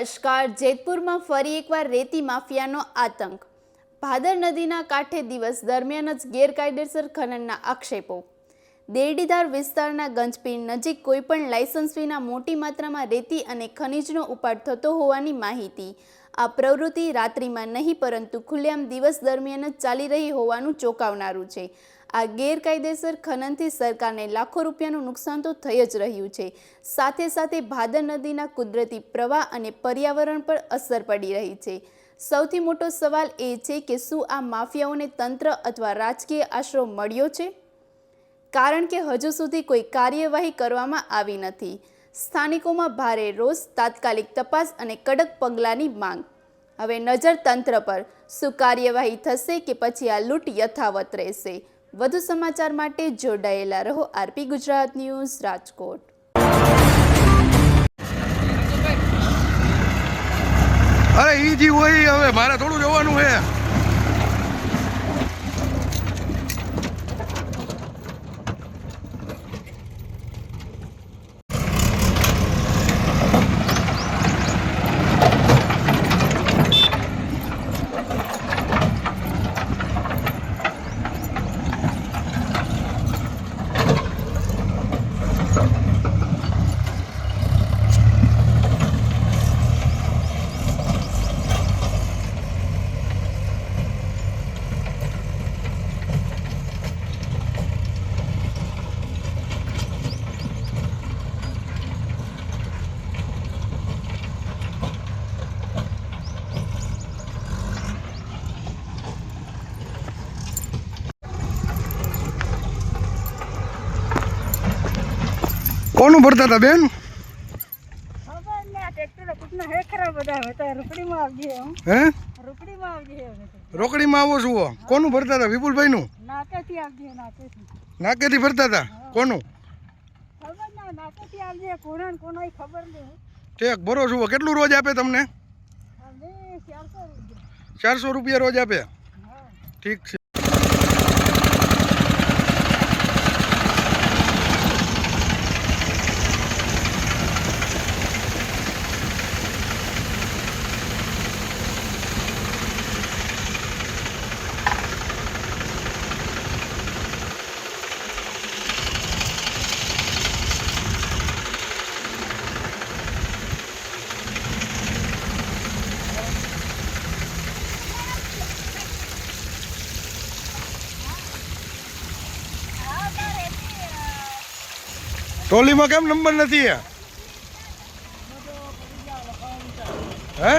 નમસ્કાર। જેતપુરમાં ફરી એકવાર રેતી માફિયાનો આતંક। ભાદર નદીના કાંઠે દિવસ દરમિયાન જ ગેરકાયદેસર ખનનના આક્ષેપો। દેરડીધાર વિસ્તારના ગંજપીર નજીક કોઈપણ લાયસન્સ વિના મોટી માત્રામાં રેતી અને ખનીજનો ઉપાડ થતો હોવાની માહિતી। આ પ્રવૃત્તિ રાત્રિમાં નહીં પરંતુ ખુલ્લેઆમ દિવસ દરમિયાન જ ચાલી રહી હોવાનું ચોંકાવનારું છે। આ ગેરકાયદેસર ખનનથી સરકારને લાખો રૂપિયાનું નુકસાન તો થઈ જ રહ્યું છે, સાથે સાથે ભાદર નદીના કુદરતી પ્રવાહ અને પર્યાવરણ પર અસર પડી રહી છે। સૌથી મોટો સવાલ એ છે કે શું આ માફિયાઓને તંત્ર અથવા રાજકીય આશરો મળ્યો છે? કારણ કે હજુ સુધી કોઈ કાર્યવાહી કરવામાં આવી નથી। સ્થાનિકોમાં ભારે રોષ, તાત્કાલિક તપાસ અને કડક પગલાંની માંગ। હવે નજર તંત્ર પર, શું કાર્યવાહી થશે કે પછી આ લૂંટ યથાવત રહેશે? વધુ સમાચાર માટે જોડાયેલા રહો આરપી ગુજરાત ન્યૂઝ રાજકોટ। અરે ઈ જી હોય, હવે મારે થોડું જવાનું છે। કોનું ભરતા હતા બેન? રોકડીમાં આવો છો? કોનું ભરતા હતા? વિપુલભાઈ નું નાકેથી ભરતા હતા? કોનું ઠેક ભરો છો? કેટલું રોજ આપે તમને? 400 રૂપિયા રોજ આપે? ઠીક છે। ટોલીમાં કેમ નંબર નથી? હે